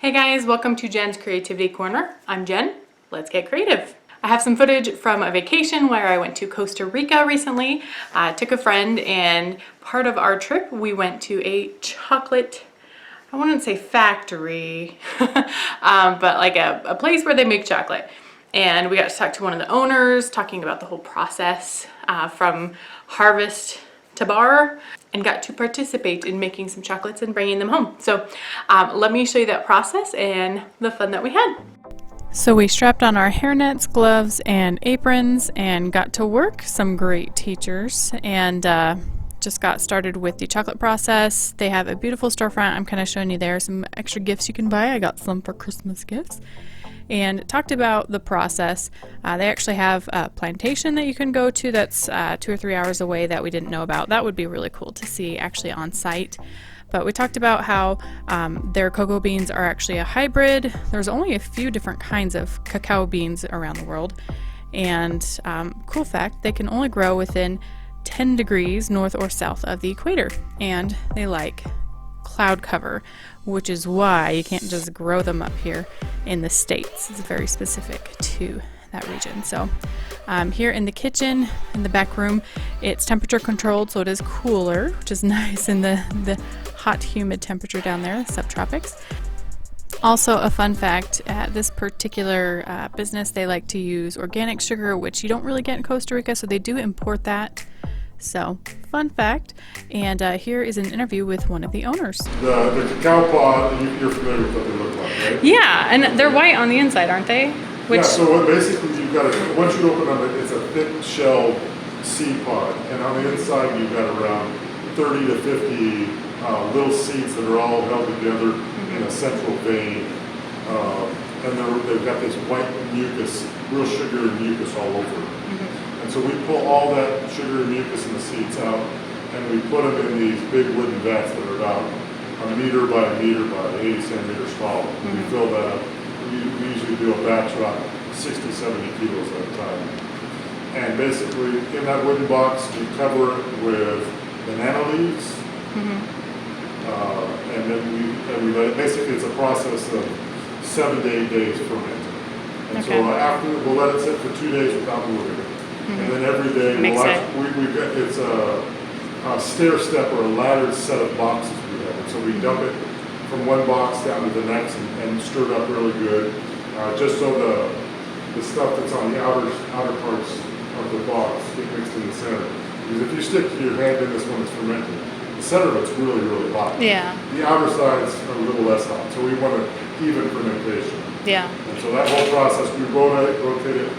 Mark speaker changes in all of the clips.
Speaker 1: Hey guys, welcome to Jen's Creativity Corner. I'm Jen. Let's get creative. I have some footage from a vacation where I went to Costa Rica recently. I took a friend, and part of our trip we went to a chocolate, I wouldn't say factory, but like a place where they make chocolate. And we got to talk to one of the owners, talking about the whole process from harvest to bar, and got to participate in making some chocolates and bringing them home. So let me show you that process and the fun that we had. So we strapped on our hairnets, gloves, and aprons and got to work. Some great teachers, and just got started with the chocolate process. They have a beautiful storefront. I'm kind of showing you there some extra gifts you can buy. I got some for Christmas gifts. And talked about the process. They actually have a plantation that you can go to that's 2 or 3 hours away that we didn't know about. That would be really cool to see actually on site. But we talked about how their cocoa beans are actually a hybrid. There's only a few different kinds of cacao beans around the world. And cool fact, they can only grow within 10 degrees north or south of the equator. And they like cloud cover, which is why you can't just grow them up here in the States. It's very specific to that region. So here in the kitchen, in the back room, it's temperature controlled, so it is cooler, which is nice in the hot, humid temperature down there, the subtropics. Also, a fun fact, at this particular business, they like to use organic sugar, which you don't really get in Costa Rica, so they do import that. So, fun fact. And here is an interview with one of the owners.
Speaker 2: The cacao pod, you're familiar with what they look like, right?
Speaker 1: Yeah, and they're white on the inside, aren't they?
Speaker 2: Yeah, so what basically you've got, once you open them, it's a thick shell seed pod. And on the inside, you've got around 30 to 50 little seeds that are all held together in a central vein. And they've got this white mucus, real sugar and mucus all over it. And so we pull all that sugar and mucus and the seeds out, and we put them in these big wooden vats that are about a meter by 80 centimeters tall. We fill that up. We usually do a batch about 60, 70 kilos at a time. And basically, in that wooden box, we cover it with banana leaves, and then we let it. Basically, it's a process of 7 to 8 days fermenting. And so after, we'll let it sit for 2 days without moving it. And then every day, we've got, it's a stair step or a laddered set of boxes we have. And so we dump it from one box down to the next and stir it up really good, just so the stuff that's on the outer parts of the box get mixed in the center. Because if you stick your hand in this when it's fermenting, the center of it's really, really hot.
Speaker 1: Yeah.
Speaker 2: The outer side's a little less hot. So we want an even fermentation.
Speaker 1: Yeah.
Speaker 2: And so that whole process, we rotate it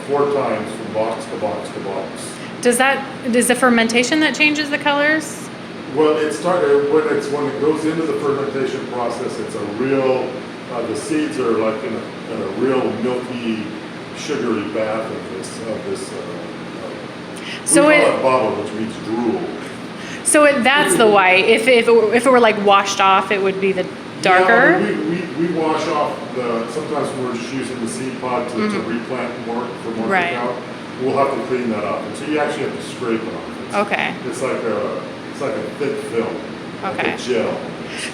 Speaker 2: 4 times from box to box to box.
Speaker 1: Is the fermentation that changes the colors?
Speaker 2: Well, when it goes into the fermentation process, it's a real, the seeds are like in a real milky, sugary bath of this we call it baba, which means drool.
Speaker 1: So that's the white. If it were like washed off, it would be the darker?
Speaker 2: Yeah, we wash off sometimes we're just using the seed pod to replant more cacao. We'll have to clean that up. And so you actually have to scrape it off. It's like a thick film. Like a gel.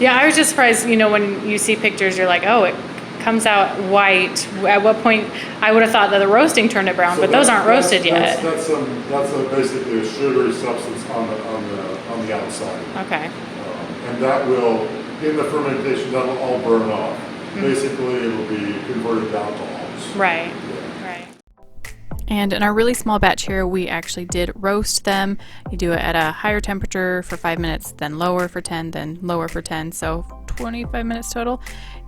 Speaker 1: Yeah, I was just surprised, when you see pictures, you're like, oh, it comes out white. At what point, I would have thought that the roasting turned it brown, but those aren't roasted yet.
Speaker 2: That's basically a sugary substance on the outside.
Speaker 1: Okay.
Speaker 2: And that will, in the fermentation, that'll all burn off. Basically, it'll be converted to alcohols.
Speaker 1: Right. And in our really small batch here, we actually did roast them. You do it at a higher temperature for 5 minutes, then lower for 10, then lower for 10, so 25 minutes total.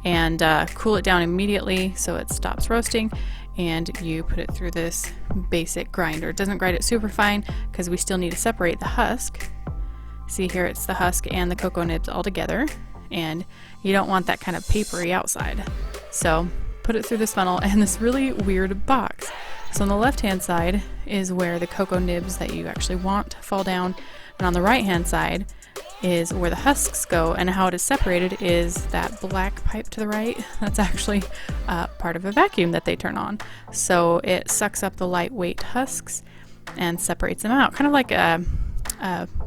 Speaker 1: And cool it down immediately so it stops roasting. And you put it through this basic grinder. It doesn't grind it super fine because we still need to separate the husk. See here, it's the husk and the cocoa nibs all together. And you don't want that kind of papery outside. So put it through this funnel and this really weird box. So on the left hand side is where the cocoa nibs that you actually want fall down, and on the right hand side is where the husks go, and how it is separated is that black pipe to the right. That's actually part of a vacuum that they turn on. So it sucks up the lightweight husks and separates them out, kind of like a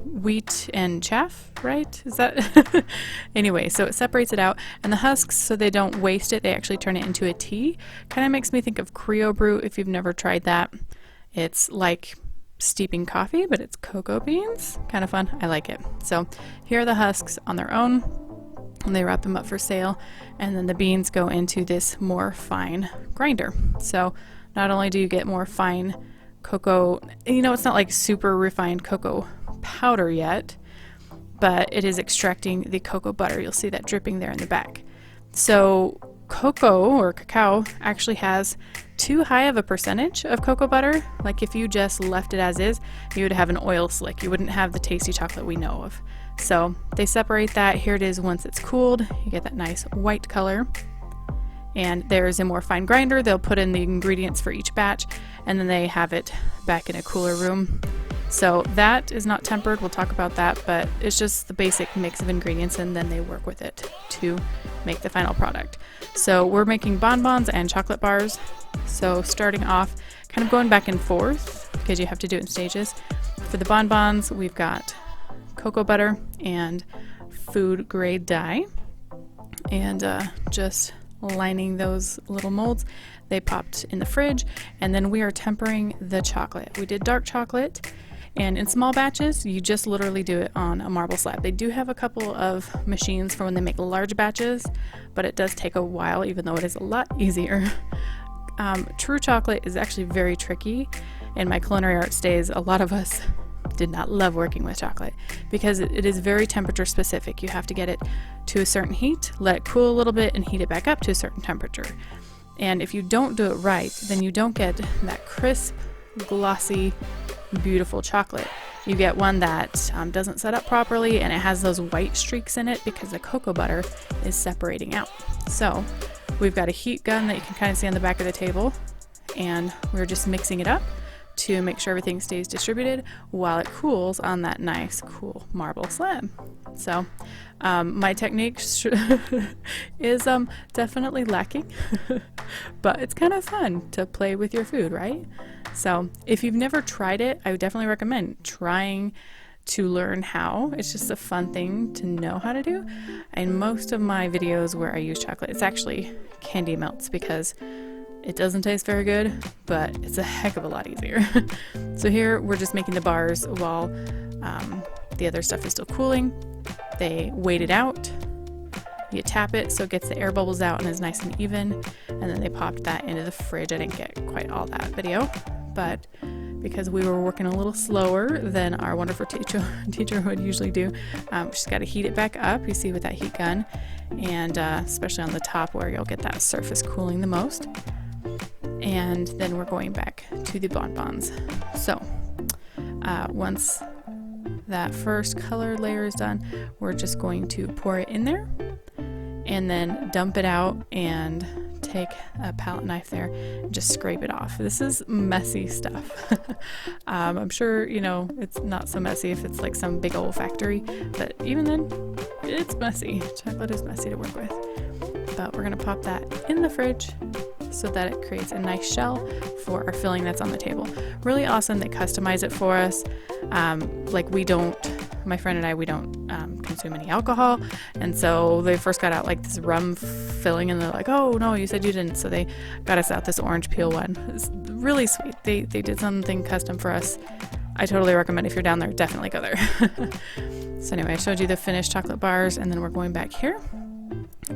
Speaker 1: wheat and chaff, right? Is that? Anyway, so it separates it out, and the husks, so they don't waste it, they actually turn it into a tea. Kind of makes me think of Creo Brew if you've never tried that. It's like steeping coffee, but it's cocoa beans. Kind of fun. I like it. So here are the husks on their own, and they wrap them up for sale, and then the beans go into this more fine grinder. So not only do you get more fine cocoa, it's not like super refined cocoa powder yet, but it is extracting the cocoa butter. You'll see that dripping there in the back. So cocoa or cacao actually has too high of a percentage of cocoa butter. Like if you just left it as is, you would have an oil slick. You wouldn't have the tasty chocolate we know of. So they separate that. Here it is once it's cooled. You get that nice white color. And there's a more fine grinder. They'll put in the ingredients for each batch, and then they have it back in a cooler room. So that is not tempered. We'll talk about that, but it's just the basic mix of ingredients, and then they work with it to make the final product. So we're making bonbons and chocolate bars. So starting off, kind of going back and forth because you have to do it in stages. For the bonbons, we've got cocoa butter and food grade dye, and just lining those little molds. They popped in the fridge, and then we are tempering the chocolate. We did dark chocolate, and in small batches you just literally do it on a marble slab. They do have a couple of machines for when they make large batches, but it does take a while, even though it is a lot easier. True chocolate is actually very tricky. In my culinary arts days, a lot of us did not love working with chocolate because it is very temperature specific. You have to get it to a certain heat, let it cool a little bit, and heat it back up to a certain temperature. And if you don't do it right, then you don't get that crisp, glossy, beautiful chocolate. You get one that doesn't set up properly, and it has those white streaks in it because the cocoa butter is separating out. So we've got a heat gun that you can kind of see on the back of the table, and we're just mixing it up to make sure everything stays distributed while it cools on that nice cool marble slab. So my technique is definitely lacking, but it's kind of fun to play with your food, right? So if you've never tried it, I would definitely recommend trying to learn how. It's just a fun thing to know how to do. In most of my videos where I use chocolate, it's actually candy melts because it doesn't taste very good, but it's a heck of a lot easier. So here we're just making the bars while the other stuff is still cooling. They wait it out. You tap it so it gets the air bubbles out and is nice and even. And then they popped that into the fridge. I didn't get quite all that video, but because we were working a little slower than our wonderful teacher would usually do, she's got to heat it back up. You see with that heat gun, and especially on the top where you'll get that surface cooling the most. And then we're going back to the bonbons. So once that first color layer is done, we're just going to pour it in there and then dump it out and take a palette knife there and just scrape it off. This is messy stuff. I'm sure, it's not so messy if it's like some big old factory, but even then, it's messy. Chocolate is messy to work with. But we're gonna pop that in the fridge so that it creates a nice shell for our filling that's on the table. Really awesome. They customize it for us. My friend and I, we don't consume any alcohol. And so they first got out like this rum filling, and they're like, oh no, you said you didn't. So they got us out this orange peel one. It's really sweet. They did something custom for us. I totally recommend if you're down there, definitely go there. So anyway, I showed you the finished chocolate bars, and then we're going back here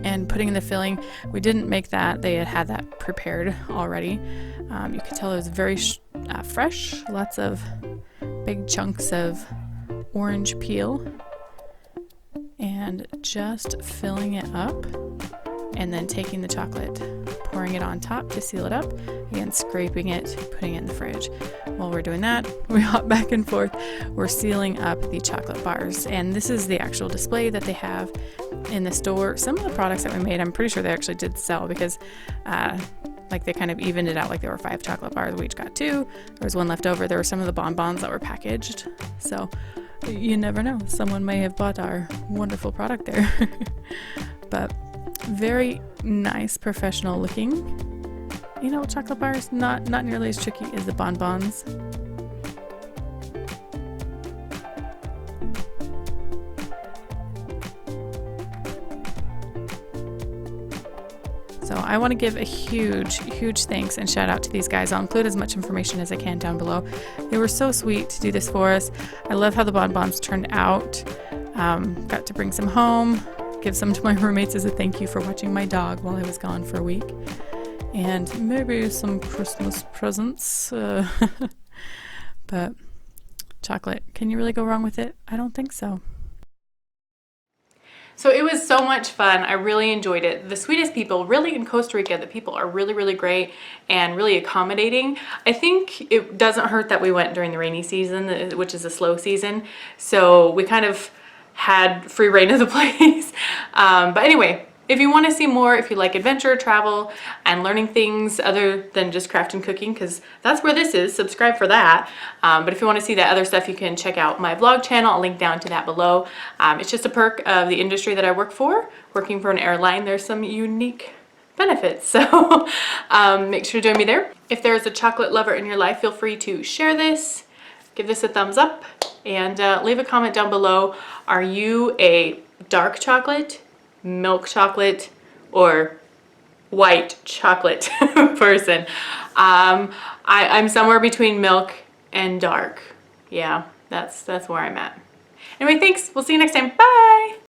Speaker 1: and putting in the filling. We didn't make that. They had that prepared already. You could tell it was very fresh. Lots of big chunks of orange peel, and just filling it up and then taking the chocolate, pouring it on top to seal it up, and scraping it, putting it in the fridge. While we're doing that, we hop back and forth. We're sealing up the chocolate bars, and this is the actual display that they have in the store. Some of the products that we made, I'm pretty sure they actually did sell because they kind of evened it out. Like there were 5 chocolate bars, we each got 2. There was 1 left over. There were some of the bonbons that were packaged. So you never know. Someone may have bought our wonderful product there. But very nice, professional looking. Chocolate bars, not nearly as tricky as the bonbons. So I want to give a huge thanks and shout out to these guys. I'll include as much information as I can down below. They were so sweet to do this for us. I love how the bonbons turned out. Got to bring some home, give some to my roommates as a thank you for watching my dog while I was gone for a week. And maybe some Christmas presents. But chocolate, can you really go wrong with it? I don't think so. So it was so much fun. I really enjoyed it. The sweetest people, really in Costa Rica, the people are really great and really accommodating. I think it doesn't hurt that we went during the rainy season, which is a slow season. So we kind of had free reign of the place. But anyway, if you want to see more, if you like adventure, travel, and learning things other than just craft and cooking, because that's where this is, subscribe for that. But if you want to see that other stuff, you can check out my vlog channel. I'll link down to that below. It's just a perk of the industry that I work for. Working for an airline, there's some unique benefits. So make sure to join me there. If there's a chocolate lover in your life, feel free to share this, give this a thumbs up, and leave a comment down below. Are you a dark chocolate, milk chocolate, or white chocolate person? I'm somewhere between milk and dark. Yeah, that's where I'm at. Anyway, thanks. We'll see you next time. Bye.